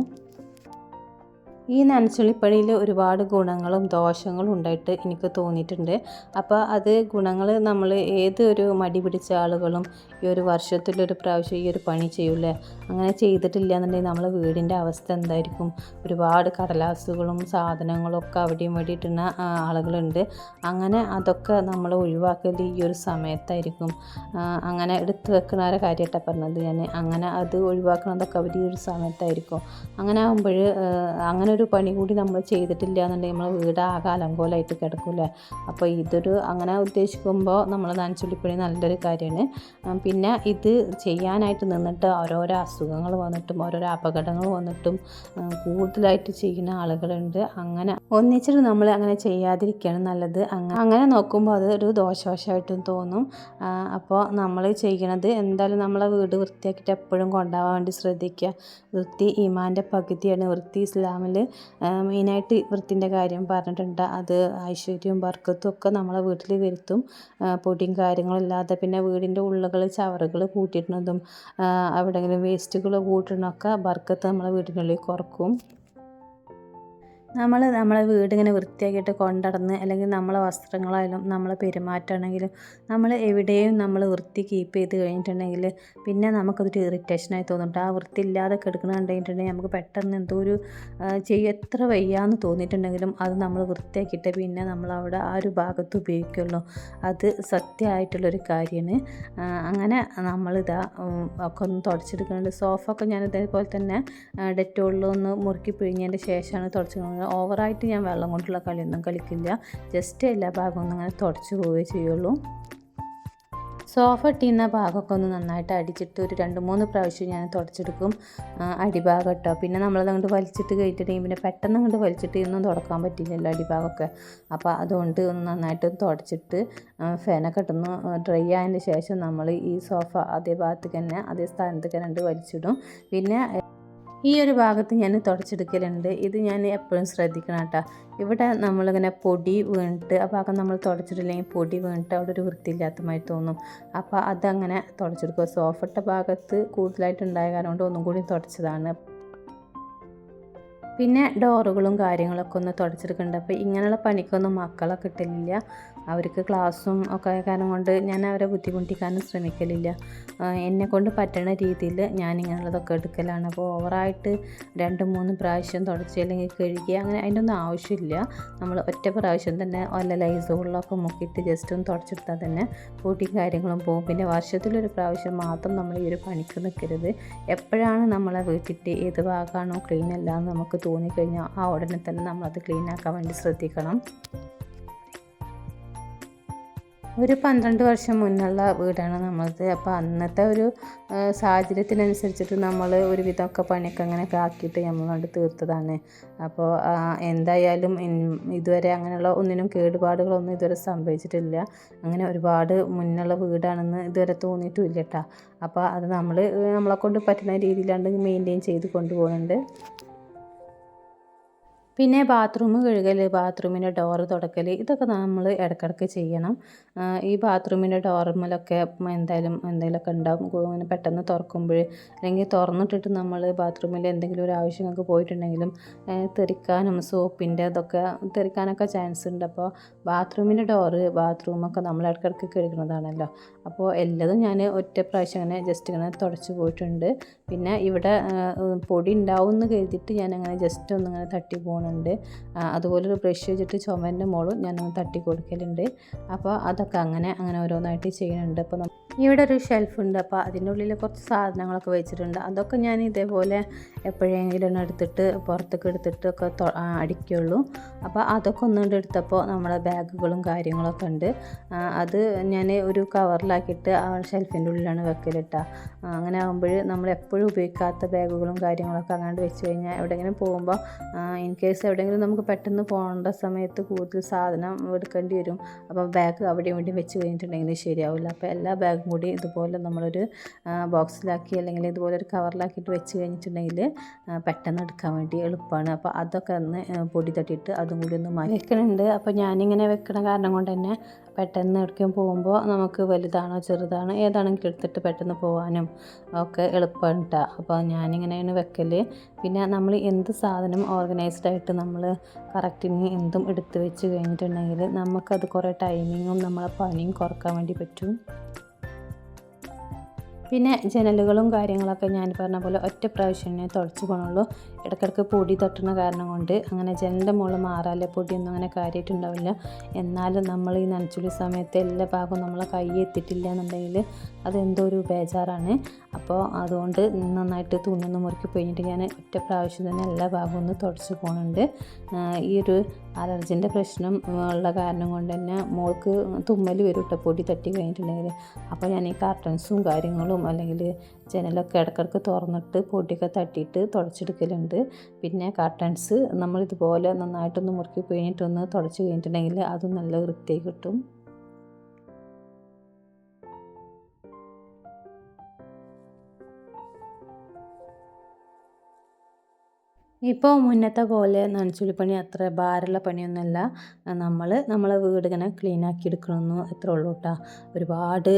ഈ നനച്ചുള്ളിപ്പണിയിൽ ഒരുപാട് ഗുണങ്ങളും ദോഷങ്ങളും ഉണ്ടായിട്ട് എനിക്ക് തോന്നിയിട്ടുണ്ട്. അപ്പോൾ അത് ഗുണങ്ങൾ നമ്മൾ ഏതൊരു മടി പിടിച്ച ആളുകളും ഈ ഒരു വർഷത്തിലൊരു പ്രാവശ്യം ഈ ഒരു പണി ചെയ്യൂലേ. അങ്ങനെ ചെയ്തിട്ടില്ല എന്നുണ്ടെങ്കിൽ നമ്മളെ വീടിൻ്റെ അവസ്ഥ എന്തായിരിക്കും? ഒരുപാട് കടലാസുകളും സാധനങ്ങളും ഒക്കെ അവിടെയും ഇവിടെ ഇട്ടുന്ന ആളുകളുണ്ട്. അങ്ങനെ അതൊക്കെ നമ്മൾ ഒഴിവാക്കൽ ഈ ഒരു സമയത്തായിരിക്കും. അങ്ങനെ എടുത്ത് വെക്കുന്നവരെ കാര്യമായിട്ടാണ് പറഞ്ഞത് ഞാൻ. അങ്ങനെ അത് ഒഴിവാക്കുന്നതൊക്കെ അവർ ഈ ഒരു സമയത്തായിരിക്കും. അങ്ങനെ ആകുമ്പോൾ അങ്ങനെ ഒരു പണി കൂടി നമ്മൾ ചെയ്തിട്ടില്ല എന്നുണ്ടെങ്കിൽ നമ്മളെ വീട് ആകെ അലങ്കോലമായിട്ട് കിടക്കില്ലേ. അപ്പോൾ അങ്ങനെ ഉദ്ദേശിക്കുമ്പോൾ നമ്മൾ നനച്ചുള്ളിപ്പണി നല്ലൊരു കാര്യമാണ്. പിന്നെ ഇത് ചെയ്യാനായിട്ട് നിന്നിട്ട് ഓരോരോ അസുഖങ്ങൾ വന്നിട്ടും ഓരോരോ അപകടങ്ങൾ വന്നിട്ടും കൂടുതലായിട്ട് ചെയ്യുന്ന ആളുകളുണ്ട്. അങ്ങനെ ഒന്നിച്ചിട്ട് നമ്മൾ അങ്ങനെ ചെയ്യാതിരിക്കുകയാണ് നല്ലത്. അങ്ങനെ നോക്കുമ്പോൾ അതൊരു ദോഷവശമായിട്ടും തോന്നും. അപ്പോൾ നമ്മൾ ചെയ്യണത് എന്തായാലും നമ്മളെ വീട് വൃത്തിയാക്കിയിട്ട് എപ്പോഴും കൊണ്ടുപോകാൻ വേണ്ടി ശ്രദ്ധിക്കുക. വൃത്തി ഈമാൻ്റെ പകുതിയാണ്. വൃത്തി ഇസ്ലാമിൽ മെയിനായിട്ട് വൃത്തിൻ്റെ കാര്യം പറഞ്ഞിട്ടുണ്ട്. അത് ഐശ്വര്യവും ബർക്കത്തും ഒക്കെ നമ്മളെ വീട്ടിൽ വരുത്തും. പൊടിയും കാര്യങ്ങളില്ലാതെ പിന്നെ വീടിൻ്റെ ഉള്ളുകൾ ചവറുകൾ കൂട്ടിയിടുന്നതും എവിടെയെങ്കിലും വേസ്റ്റുകൾ കൂട്ടുന്നതൊക്കെ ബർക്കത്ത് നമ്മളെ വീടിനുള്ളിൽ കുറക്കും. നമ്മളെ വീടിങ്ങനെ വൃത്തിയാക്കിയിട്ട് കൊണ്ടുനടന്ന് അല്ലെങ്കിൽ നമ്മളെ വസ്ത്രങ്ങളായാലും നമ്മളെ പെരുമാറ്റമാണെങ്കിലും നമ്മൾ എവിടെയും നമ്മൾ വൃത്തി കീപ്പ് ചെയ്ത് കഴിഞ്ഞിട്ടുണ്ടെങ്കിൽ പിന്നെ നമുക്കതൊരു ഇറിറ്റേഷനായി തോന്നിട്ട്. ആ വൃത്തി ഇല്ലാതെ കിടക്കണം കണ്ടിട്ടുണ്ടെങ്കിൽ നമുക്ക് പെട്ടെന്ന് എന്തോ ഒരു എത്ര വയ്യാന്ന് തോന്നിയിട്ടുണ്ടെങ്കിലും അത് നമ്മൾ വൃത്തിയാക്കിയിട്ട് പിന്നെ നമ്മളവിടെ ആ ഒരു ഭാഗത്ത് ഉപയോഗിക്കുള്ളൂ. അത് സത്യമായിട്ടുള്ളൊരു കാര്യമാണ്. അങ്ങനെ നമ്മളിതാ ഒക്കെ ഒന്ന് തുടച്ചെടുക്കുന്നുണ്ട്. സോഫ ഒക്കെ ഞാൻ ഇതേപോലെ തന്നെ ഡെറ്റോളിലൊന്ന് മുറുക്കി പിഴിഞ്ഞതിൻ്റെ ശേഷമാണ് തുടച്ചെടുക്കുന്നത്. ഓവറായിട്ട് ഞാൻ വെള്ളം കൊണ്ടുള്ള കളിയൊന്നും കളിക്കില്ല. ജസ്റ്റ് എല്ലാ ഭാഗവും അങ്ങനെ തുടച്ച് പോവുകയേ ചെയ്യുള്ളൂ. സോഫ ഇട്ടിരുന്ന ഭാഗമൊക്കെ ഒന്ന് നന്നായിട്ട് അടിച്ചിട്ട് ഒരു 2-3 പ്രാവശ്യം ഞാൻ തുടച്ചെടുക്കും അടിഭാഗം കേട്ടോ. പിന്നെ നമ്മളതങ്ങോട്ട് വലിച്ചിട്ട് കഴിഞ്ഞിട്ടുണ്ടെങ്കിൽ പിന്നെ പെട്ടെന്ന് അങ്ങോട്ട് വലിച്ചിട്ട് ഒന്നും തുടക്കാൻ പറ്റില്ലല്ലോ അടിഭാഗമൊക്കെ. അപ്പോൾ അതുകൊണ്ട് ഒന്ന് നന്നായിട്ട് തുടച്ചിട്ട് ഫാനൊക്കെ ഇട്ടൊന്ന് ഡ്രൈ ആയതിന് ശേഷം നമ്മൾ ഈ സോഫ അതേ ഭാഗത്തേക്ക് തന്നെ അതേ സ്ഥാനത്തേക്ക് തന്നെ വലിച്ചിടും. പിന്നെ ഈ ഒരു ഭാഗത്ത് ഞാൻ തുടച്ചെടുക്കലുണ്ട്. ഇത് ഞാൻ എപ്പോഴും ശ്രദ്ധിക്കണം കേട്ടോ. ഇവിടെ നമ്മളിങ്ങനെ പൊടി വീണിട്ട് ആ ഭാഗം നമ്മൾ തുടച്ചിട്ടില്ലെങ്കിൽ പൊടി വീണിട്ട് അവിടെ ഒരു വൃത്തിയില്ലാത്തമായി തോന്നും. അപ്പോൾ അതങ്ങനെ തുടച്ചെടുക്കുക. സോഫട്ട ഭാഗത്ത് കൂടുതലായിട്ടുണ്ടായ കാരണം കൊണ്ട് ഒന്നും കൂടി തുടച്ചതാണ്. പിന്നെ ഡോറുകളും കാര്യങ്ങളൊക്കെ ഒന്ന് തുടച്ചെടുക്കുന്നുണ്ട്. അപ്പോൾ ഇങ്ങനെയുള്ള പണിക്കൊന്നും മക്കളെ കിട്ടലില്ല. അവർക്ക് ക്ലാസ്സും ഒക്കെ കാരണം കൊണ്ട് ഞാൻ അവരെ ബുദ്ധിമുട്ടിക്കാനും ശ്രമിക്കലില്ല. എന്നെക്കൊണ്ട് പറ്റുന്ന രീതിയിൽ ഞാൻ ഇങ്ങനെയുള്ളതൊക്കെ എടുക്കലാണ്. അപ്പോൾ ഓവറായിട്ട് 2-3 പ്രാവശ്യം തുടച്ച് അല്ലെങ്കിൽ കഴുകി അങ്ങനെ അതിൻ്റെ ഒന്നും ആവശ്യമില്ല. നമ്മൾ ഒറ്റ പ്രാവശ്യം തന്നെ വല്ല ലൈസോളിലൊക്കെ മുക്കിയിട്ട് ജസ്റ്റ് ഒന്ന് തുടച്ചെടുത്താൽ തന്നെ പൊടിയും കാര്യങ്ങളും പോകും. പിന്നെ വർഷത്തിലൊരു പ്രാവശ്യം മാത്രം നമ്മൾ ഈ ഒരു പണിക്ക് നിൽക്കരുത്. എപ്പോഴാണ് നമ്മളെ വീട്ടിൽ ഏത് ഭാഗമാണോ ക്ലീൻ അല്ല എന്ന് നമുക്ക് തോന്നിക്കഴിഞ്ഞാൽ ആ ഉടനെ തന്നെ നമ്മളത് ക്ലീൻ ആക്കാൻ വേണ്ടി ശ്രദ്ധിക്കണം. ഒരു 12 വർഷം മുന്നുള്ള വീടാണ് നമ്മളത്. അപ്പോൾ അന്നത്തെ ഒരു സാഹചര്യത്തിനനുസരിച്ചിട്ട് നമ്മൾ ഒരു വിധമൊക്കെ പണിയൊക്കെ അങ്ങനെയൊക്കെ ആക്കിയിട്ട് നമ്മൾ കൊണ്ട് തീർത്തതാണ്. അപ്പോൾ എന്തായാലും ഇതുവരെ അങ്ങനെയുള്ള ഒന്നിനും കേടുപാടുകളൊന്നും ഇതുവരെ സംഭവിച്ചിട്ടില്ല. അങ്ങനെ ഒരുപാട് മുന്നുള്ള വീടാണെന്ന് ഇതുവരെ തോന്നിയിട്ടുമില്ല കേട്ടോ. അപ്പോൾ അത് നമ്മളെ കൊണ്ട് പറ്റുന്ന രീതിയിലാണ്ട് മെയിൻറ്റെയിൻ ചെയ്ത് കൊണ്ടുപോകുന്നുണ്ട്. പിന്നെ ബാത്റൂം കഴുകൽ, ബാത്റൂമിൻ്റെ ഡോറ് തുടക്കൽ, ഇതൊക്കെ നമ്മൾ ഇടയ്ക്കിടയ്ക്ക് ചെയ്യണം. ഈ ബാത്റൂമിൻ്റെ ഡോറുമ്മലൊക്കെ എന്തെങ്കിലുമൊക്കെ ഉണ്ടാവും. അങ്ങനെ പെട്ടെന്ന് തുറക്കുമ്പോൾ അല്ലെങ്കിൽ തുറന്നിട്ടിട്ട് നമ്മൾ ബാത്റൂമിൽ എന്തെങ്കിലും ഒരു ആവശ്യങ്ങൾക്ക് പോയിട്ടുണ്ടെങ്കിലും തെറിക്കാനും സോപ്പിൻ്റെ അതൊക്കെ തെറിക്കാനൊക്കെ ചാൻസ് ഉണ്ട്. അപ്പോൾ ബാത്റൂമിൻ്റെ ഡോറ് ബാത്റൂമൊക്കെ നമ്മൾ ഇടയ്ക്കിടയ്ക്ക് കഴുകുന്നതാണല്ലോ. അപ്പോൾ എല്ലതും ഞാൻ ഒറ്റ പ്രാവശ്യം അങ്ങനെ ജസ്റ്റ് ഇങ്ങനെ തുടച്ച് പോയിട്ടുണ്ട്. പിന്നെ ഇവിടെ പൊടി ഉണ്ടാവും എന്ന് കരുതിയിട്ട് ഞാനങ്ങനെ ജസ്റ്റ് ഒന്നിങ്ങനെ തട്ടി പോകുന്നുണ്ട്. അതുപോലൊരു ബ്രഷ് വെച്ചിട്ട് ചുമരിൻ്റെ മോളും ഞാനൊന്ന് തട്ടി കൊടുക്കലുണ്ട്. അപ്പോൾ അതൊക്കെ അങ്ങനെ ഓരോന്നായിട്ട് ചെയ്യുന്നുണ്ട്. അപ്പോൾ ഇവിടെ ഒരു ഷെൽഫുണ്ട്. അപ്പോൾ അതിൻ്റെ ഉള്ളിൽ കുറച്ച് സാധനങ്ങളൊക്കെ വെച്ചിട്ടുണ്ട്. അതൊക്കെ ഞാൻ ഇതേപോലെ എപ്പോഴെങ്കിലും എടുത്തിട്ട് പുറത്തേക്ക് എടുത്തിട്ടൊക്കെ അടിക്കുള്ളൂ. അപ്പോൾ അതൊക്കെ ഒന്നുകൊണ്ട് എടുത്തപ്പോൾ നമ്മളെ ബാഗുകളും കാര്യങ്ങളൊക്കെ ഉണ്ട്. അത് ഞാൻ ഒരു കവറിലാക്കിയിട്ട് ആ ഷെൽഫിൻ്റെ ഉള്ളിലാണ് വെക്കലിട്ടാ. അങ്ങനെ ആകുമ്പോൾ നമ്മൾ എപ്പോഴും ഉപയോഗിക്കാത്ത ബാഗുകളും കാര്യങ്ങളൊക്കെ അങ്ങോട്ട് വെച്ച് കഴിഞ്ഞാൽ എവിടെയെങ്കിലും പോകുമ്പോൾ ഇൻ കേസ് എവിടെയെങ്കിലും നമുക്ക് പെട്ടെന്ന് പോകേണ്ട സമയത്ത് കൂടുതൽ സാധനം എടുക്കേണ്ടി വരും. അപ്പോൾ ബാഗ് അവിടെ ഇവിടെ വെച്ച് കഴിഞ്ഞിട്ടുണ്ടെങ്കിൽ ശരിയാവില്ല. അപ്പോൾ എല്ലാ ബാഗും കൂടി ഇതുപോലെ നമ്മളൊരു ബോക്സിലാക്കി അല്ലെങ്കിൽ ഇതുപോലെ ഒരു കവറിലാക്കിയിട്ട് വെച്ച് കഴിഞ്ഞിട്ടുണ്ടെങ്കിൽ പെട്ടെന്ന് എടുക്കാൻ വേണ്ടി എളുപ്പമാണ്. അപ്പോൾ അതൊക്കെ ഒന്ന് പൊടി തട്ടിയിട്ട് അതും കൂടി ഒന്ന് വെക്കണുണ്ട്. അപ്പോൾ ഞാനിങ്ങനെ വെക്കണ കാരണം കൊണ്ട് തന്നെ പെട്ടെന്ന് എവിടേക്കും പോകുമ്പോൾ നമുക്ക് വലുതാണോ ചെറുതാണോ ഏതാണെങ്കിലും എടുത്തിട്ട് പെട്ടെന്ന് പോകാനും ഒക്കെ എളുപ്പമാണ് കേട്ടോ. അപ്പോൾ ഞാനിങ്ങനെയാണ് വെക്കൽ. പിന്നെ നമ്മൾ എന്ത് സാധനം ഓർഗനൈസ്ഡായിട്ട് നമ്മൾ കറക്റ്റിന് എന്തും എടുത്ത് വെച്ച് കഴിഞ്ഞിട്ടുണ്ടെങ്കിൽ നമുക്കത് കുറേ ടൈമിങ്ങും നമ്മളെ പണിയും കുറക്കാൻ വേണ്ടി പറ്റും. പിന്നെ ജനലുകളും കാര്യങ്ങളൊക്കെ ഞാൻ പറഞ്ഞ പോലെ ഒറ്റ പ്രാവശ്യമേ തുടച്ച് പോകണുള്ളൂ. ഇടയ്ക്കിടയ്ക്ക് പൊടി തട്ടുന്ന കാരണം കൊണ്ട് അങ്ങനെ ജനലിൻ്റെ മുകളിൽ മാറാല്ലേ പൊടിയൊന്നും അങ്ങനെ കാര്യമായിട്ടുണ്ടാവില്ല. എന്നാലും നമ്മൾ ഈ നനച്ചുള്ളി സമയത്ത് എല്ലാ ഭാഗവും നമ്മളെ കൈ എത്തിയിട്ടില്ല എന്നുണ്ടെങ്കിൽ അതെന്തോ ഒരു ബേജാറാണ്. അപ്പോൾ അതുകൊണ്ട് നന്നായിട്ട് തുണിയൊന്ന് മുറുക്കി കഴിഞ്ഞിട്ട് ഞാൻ ഒറ്റ പ്രാവശ്യം തന്നെ എല്ലാ ഭാഗവും ഒന്ന് തുടച്ച് പോകുന്നുണ്ട്. ഈ ഒരു അലർജിൻ്റെ പ്രശ്നം ഉള്ള കാരണം കൊണ്ട് തന്നെ മോൾക്ക് തുമ്മൽ വരും കേട്ടോ പൊടി തട്ടി കഴിഞ്ഞിട്ടുണ്ടെങ്കിൽ. അപ്പോൾ ഞാൻ ഈ കർട്ടൻസും കാര്യങ്ങളും അല്ലെങ്കിൽ ജനലൊക്കെ ഇടയ്ക്കിടയ്ക്ക് തുറന്നിട്ട് പൊടിയൊക്കെ തട്ടിയിട്ട് തുടച്ചെടുക്കലുണ്ട്. പിന്നെ കർട്ടൻസ് നമ്മളിതുപോലെ നന്നായിട്ടൊന്ന് മുറുക്കി കഴിഞ്ഞിട്ടൊന്ന് തുടച്ച് കഴിഞ്ഞിട്ടുണ്ടെങ്കിൽ അതും നല്ല വൃത്തിയായി കിട്ടും. ഇപ്പോൾ മുന്നത്തെ പോലെ നനച്ചുള്ളിപ്പണി അത്ര ഭാരമുള്ള പണിയൊന്നുമല്ല. നമ്മളെ വീട് ഇങ്ങനെ ക്ലീനാക്കി എടുക്കണമെന്ന് അത്രേ ഉള്ളൂ കേട്ടോ. ഒരുപാട്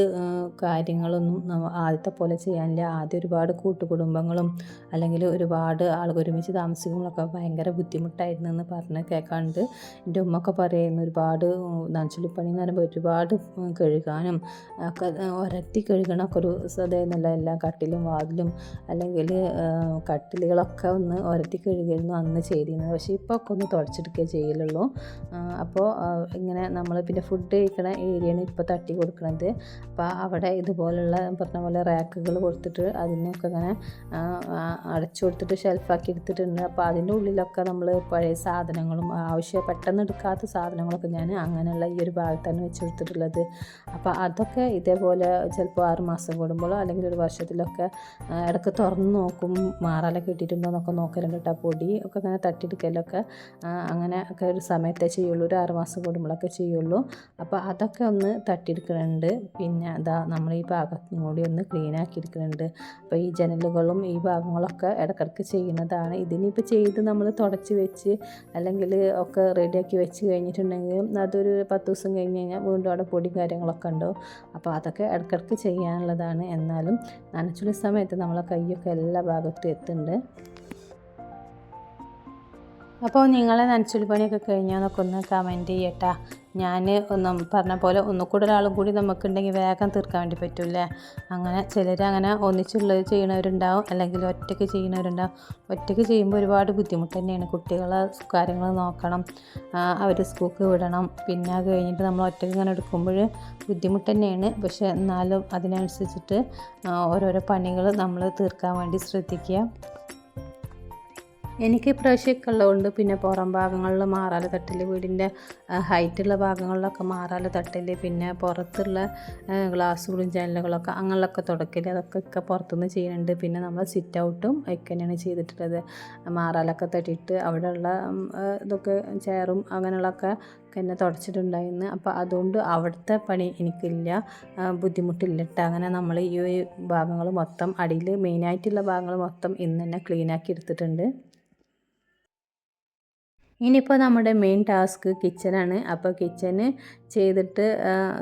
കാര്യങ്ങളൊന്നും ആദ്യത്തെ പോലെ ചെയ്യാനില്ല. ആദ്യം ഒരുപാട് കൂട്ടുകുടുംബങ്ങളും അല്ലെങ്കിൽ ഒരുപാട് ആളുകൾ ഒരുമിച്ച് താമസിക്കുമ്പോഴൊക്കെ ഭയങ്കര ബുദ്ധിമുട്ടായിരുന്നു എന്ന് പറഞ്ഞ് കേൾക്കാണ്ട് എൻ്റെ ഉമ്മയൊക്കെ പറയുന്നു. ഒരുപാട് നനച്ചുള്ളിപ്പണി എന്ന് പറയുമ്പോൾ ഒരുപാട് കഴുകാനും ഒക്കെ ഒരത്തി കഴുകണമൊക്കെ ഒരു സതയെന്നല്ല. എല്ലാ കട്ടിലും വാതിലും അല്ലെങ്കിൽ കട്ടിലുകളൊക്കെ ഒന്ന് ഒരത്തി കഴുകിയിരുന്നു അന്ന് ചെയ്തിരുന്നത്. പക്ഷേ ഇപ്പോൾ ഒക്കെ ഒന്ന് തുടച്ചെടുക്കുകയേ ചെയ്യലുള്ളൂ. അപ്പോൾ ഇങ്ങനെ നമ്മൾ പിന്നെ ഫുഡ് കഴിക്കണ ഏരിയയാണ് ഇപ്പോൾ തട്ടി കൊടുക്കുന്നത്. അപ്പോൾ അവിടെ ഇതുപോലുള്ള പറഞ്ഞ പോലെ റാക്കുകൾ കൊടുത്തിട്ട് അതിനൊക്കെ ഇങ്ങനെ അടച്ചു കൊടുത്തിട്ട് ഷെൽഫാക്കി എടുത്തിട്ടുണ്ട്. അപ്പോൾ അതിൻ്റെ ഉള്ളിലൊക്കെ നമ്മൾ പഴയ സാധനങ്ങളും പെട്ടെന്ന് എടുക്കാത്ത സാധനങ്ങളൊക്കെ ഞാൻ അങ്ങനെയുള്ള ഈ ഒരു ഭാഗത്താണ് വെച്ച് കൊടുത്തിട്ടുള്ളത്. അപ്പോൾ അതൊക്കെ ഇതേപോലെ ചിലപ്പോൾ 6 മാസം കൂടുമ്പോഴോ അല്ലെങ്കിൽ ഒരു വർഷത്തിലൊക്കെ ഇടയ്ക്ക് തുറന്ന് നോക്കും, മാറാലൊക്കെ ഇട്ടിട്ടുണ്ടോ എന്നൊക്കെ നോക്കലുണ്ട് കേട്ടോ. പൊടി ഒക്കെ അങ്ങനെ തട്ടിയെടുക്കലൊക്കെ അങ്ങനെ ഒക്കെ ഒരു സമയത്തേ ചെയ്യുള്ളൂ, ഒരു 6 മാസം കൂടുമ്പോഴൊക്കെ ചെയ്യുള്ളൂ. അപ്പോൾ അതൊക്കെ ഒന്ന് തട്ടിയെടുക്കുന്നുണ്ട്. പിന്നെ അതാ നമ്മൾ ഈ ഭാഗത്തും കൂടി ഒന്ന് ക്ലീൻ ആക്കി എടുക്കുന്നുണ്ട്. അപ്പോൾ ഈ ജനലുകളും ഈ ഭാഗങ്ങളൊക്കെ ഇടയ്ക്കിടയ്ക്ക് ചെയ്യുന്നതാണ്. ഇതിനിപ്പോൾ ചെയ്ത് നമ്മൾ തുടച്ച് വെച്ച് അല്ലെങ്കിൽ ഒക്കെ റെഡിയാക്കി വെച്ച് കഴിഞ്ഞിട്ടുണ്ടെങ്കിൽ അതൊരു 10 ദിവസം കഴിഞ്ഞ് കഴിഞ്ഞാൽ വീണ്ടും അവിടെ പൊടി കാര്യങ്ങളൊക്കെ ഉണ്ടാവും. അപ്പോൾ അതൊക്കെ ഇടയ്ക്കിടയ്ക്ക് ചെയ്യാനുള്ളതാണ്. എന്നാലും നനച്ചുള്ള സമയത്ത് നമ്മളെ കൈയൊക്കെ എല്ലാ ഭാഗത്തും എത്തുന്നുണ്ട്. അപ്പോൾ നിങ്ങളെ നനച്ചുള്ളി പണിയൊക്കെ കഴിഞ്ഞാൽ ഒന്ന് കമൻറ്റ് ചെയ്യട്ടാ. ഞാൻ പറഞ്ഞ പോലെ ഒന്നുകൂടെ ഒരാളും കൂടി നമുക്കുണ്ടെങ്കിൽ വേഗം തീർക്കാൻ വേണ്ടി പറ്റില്ലേ. അങ്ങനെ ചിലർ അങ്ങനെ ഒന്നിച്ചുള്ളത് ചെയ്യണവരുണ്ടാവും, അല്ലെങ്കിൽ ഒറ്റയ്ക്ക് ചെയ്യുന്നവരുണ്ടാവും. ഒറ്റയ്ക്ക് ചെയ്യുമ്പോൾ ഒരുപാട് ബുദ്ധിമുട്ട് തന്നെയാണ്. കുട്ടികളെ കാര്യങ്ങൾ നോക്കണം, അവർ സ്കൂൾക്ക് വിടണം, പിന്നെ അത് കഴിഞ്ഞിട്ട് നമ്മൾ ഒറ്റയ്ക്ക് ഇങ്ങനെ എടുക്കുമ്പോൾ ബുദ്ധിമുട്ട് തന്നെയാണ്. പക്ഷേ എന്നാലും അതിനനുസരിച്ചിട്ട് ഓരോരോ പണികൾ നമ്മൾ തീർക്കാൻ വേണ്ടി ശ്രദ്ധിക്കുക. എനിക്ക് ഇപ്രാവശ്യമൊക്കെ ഉള്ളതുകൊണ്ട് പിന്നെ പുറം ഭാഗങ്ങളിൽ മാറാല തട്ടൽ, വീടിൻ്റെ ഹൈറ്റുള്ള ഭാഗങ്ങളിലൊക്കെ മാറാല തട്ടൽ, പിന്നെ പുറത്തുള്ള ഗ്ലാസ്സുകളും ജനലുകളൊക്കെ അങ്ങനെയൊക്കെ തുടക്കൽ, അതൊക്കെ പുറത്തുനിന്ന് ചെയ്യുന്നുണ്ട്. പിന്നെ നമ്മൾ സിറ്റ് ഔട്ടും ഒക്കെ തന്നെയാണ് ചെയ്തിട്ടുള്ളത്. മാറാലൊക്കെ തട്ടിയിട്ട് അവിടെയുള്ള ഇതൊക്കെ ചെയറും അങ്ങനെയുള്ളതൊക്കെ തന്നെ തുടച്ചിട്ടുണ്ടായിരുന്നു. അപ്പോൾ അതുകൊണ്ട് അവിടുത്തെ പണി എനിക്കില്ല, ബുദ്ധിമുട്ടില്ല കേട്ടോ. അങ്ങനെ നമ്മൾ ഈ ഭാഗങ്ങൾ മൊത്തം അടിയിൽ മെയിനായിട്ടുള്ള ഭാഗങ്ങൾ മൊത്തം ഇന്ന് തന്നെ ക്ലീനാക്കി എടുത്തിട്ടുണ്ട്. ഇനിയിപ്പോൾ നമ്മുടെ മെയിൻ ടാസ്ക് കിച്ചനാണ്. അപ്പോൾ കിച്ചന് ചെയ്തിട്ട്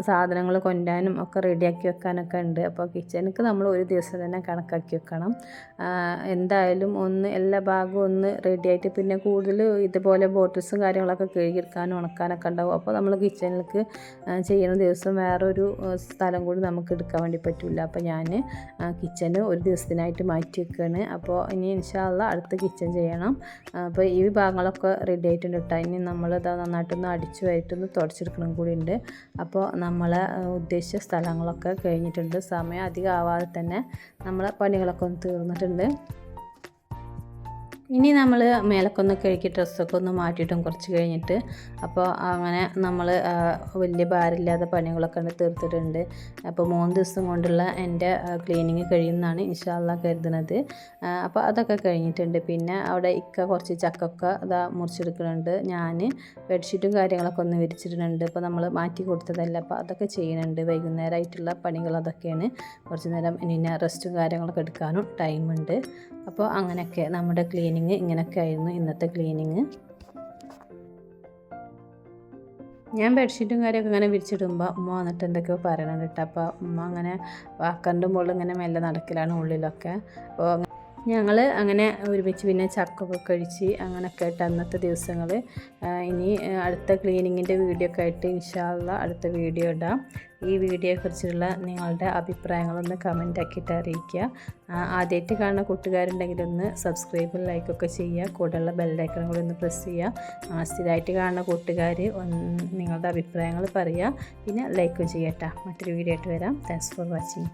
സാധനങ്ങൾ കൊണ്ടുവരാനും ഒക്കെ റെഡിയാക്കി വെക്കാനൊക്കെ ഉണ്ട്. അപ്പോൾ കിച്ചണിക്ക് നമ്മൾ ഒരു ദിവസം തന്നെ കണക്കാക്കി വെക്കണം. എന്തായാലും എല്ലാ ഭാഗവും ഒന്ന് റെഡിയായിട്ട്, പിന്നെ കൂടുതൽ ഇതുപോലെ ബോട്ടിൽസും കാര്യങ്ങളൊക്കെ കഴുകിയെടുക്കാനും ഉണക്കാനൊക്കെ ഉണ്ടാവും. അപ്പോൾ നമ്മൾ കിച്ചണിലേക്ക് ചെയ്യുന്ന ദിവസം വേറൊരു സ്ഥലം കൂടി നമുക്ക് എടുക്കാൻ വേണ്ടി പറ്റില്ല. അപ്പോൾ ഞാൻ കിച്ചന് ഒരു ദിവസത്തിനായിട്ട് മാറ്റി വെക്കുകയാണ്. അപ്പോൾ ഇനി ഇൻഷാ അല്ലാ അടുത്ത കിച്ചൺ ചെയ്യണം. അപ്പോൾ ഈ ഭാഗങ്ങളൊക്കെ റെഡി ആയിട്ടുണ്ട് കേട്ടോ. ഇനി നമ്മളിത് നന്നായിട്ടൊന്ന് അടിച്ചു വരിട്ടൊന്ന് തുടച്ചെടുക്കണം കൂടി ഉണ്ട്. അപ്പോൾ നമ്മൾ ഉദ്ദേശിച്ച സ്ഥലങ്ങളൊക്കെ കഴിഞ്ഞിട്ടുണ്ട്. സമയം അധികം ആവാതെ തന്നെ നമ്മളെ പണികളൊക്കെ ഒന്ന് തീർന്നിട്ടുണ്ട്. ഇനി നമ്മൾ മേലൊക്കെ ഒന്ന് കഴുകി ഡ്രസ്സൊക്കെ ഒന്ന് മാറ്റിയിട്ടും കുറച്ച് കഴിഞ്ഞിട്ട്, അപ്പോൾ അങ്ങനെ നമ്മൾ വലിയ ഭാരമില്ലാത്ത പണികളൊക്കെ തീർത്തിട്ടുണ്ട്. അപ്പോൾ 3 ദിവസം കൊണ്ടുള്ള എൻ്റെ ക്ലീനിങ് കഴിയുമെന്നാണ് ഇൻഷാ അല്ലാ കരുതുന്നത്. അപ്പോൾ അതൊക്കെ കഴിഞ്ഞിട്ടുണ്ട്. പിന്നെ അവിടെ കുറച്ച് ചക്കൊക്കെ മുറിച്ചെടുക്കുന്നുണ്ട്. ഞാൻ ബെഡ്ഷീറ്റും കാര്യങ്ങളൊക്കെ ഒന്ന് വിരിച്ചിട്ടുണ്ട്. അപ്പോൾ നമ്മൾ മാറ്റി കൊടുത്തതല്ല, അപ്പോൾ അതൊക്കെ ചെയ്യുന്നുണ്ട്. വൈകുന്നേരമായിട്ടുള്ള പണികൾ അതൊക്കെയാണ്. കുറച്ച് നേരം ഇനി റെസ്റ്റും കാര്യങ്ങളൊക്കെ എടുക്കാനും ടൈമുണ്ട്. അപ്പോൾ അങ്ങനെയൊക്കെ നമ്മുടെ ക്ലീനിങ് ഇങ്ങനെയൊക്കെ ആയിരുന്നു ഇന്നത്തെ ക്ലീനിങ്. ഞാൻ ബെഡ്ഷീറ്റും കാര്യമൊക്കെ ഇങ്ങനെ വിരിച്ചിടുമ്പോൾ ഉമ്മ വന്നിട്ട് എന്തൊക്കെയോ പറയണത് കേട്ടോ. അപ്പോൾ ഉമ്മ അങ്ങനെ വാക്കറിൻ്റെ മുകളിൽ ഇങ്ങനെ മെല്ലെ നടക്കലാണ് ഉള്ളിലൊക്കെ. അപ്പോൾ ഞങ്ങൾ അങ്ങനെ ഒരുമിച്ച് പിന്നെ ചക്കൊക്കെ കഴിച്ച് അങ്ങനെയൊക്കെ ആയിട്ട് അന്നത്തെ ദിവസങ്ങൾ. ഇനി അടുത്ത ക്ലീനിങ്ങിൻ്റെ വീഡിയോ ഒക്കെ ആയിട്ട് ഇൻഷാ അല്ലാ അടുത്ത വീഡിയോ ഇടാം. ഈ വീഡിയോയെക്കുറിച്ചുള്ള നിങ്ങളുടെ അഭിപ്രായങ്ങളൊന്ന് കമൻ്റ് ആക്കിയിട്ട് അറിയിക്കുക. ആദ്യമായിട്ട് കാണുന്ന കൂട്ടുകാരുണ്ടെങ്കിൽ ഒന്ന് സബ്സ്ക്രൈബും ലൈക്കൊക്കെ ചെയ്യുക. കൂടെയുള്ള ബെല്ലൈക്കൺ കൂടി ഒന്ന് പ്രസ് ചെയ്യുക. സ്ഥിരമായിട്ട് കാണുന്ന കൂട്ടുകാർ നിങ്ങളുടെ അഭിപ്രായങ്ങൾ പറയുക, പിന്നെ ലൈക്കും ചെയ്യട്ടോ. മറ്റൊരു വീഡിയോ ആയിട്ട് വരാം. Thanks for watching.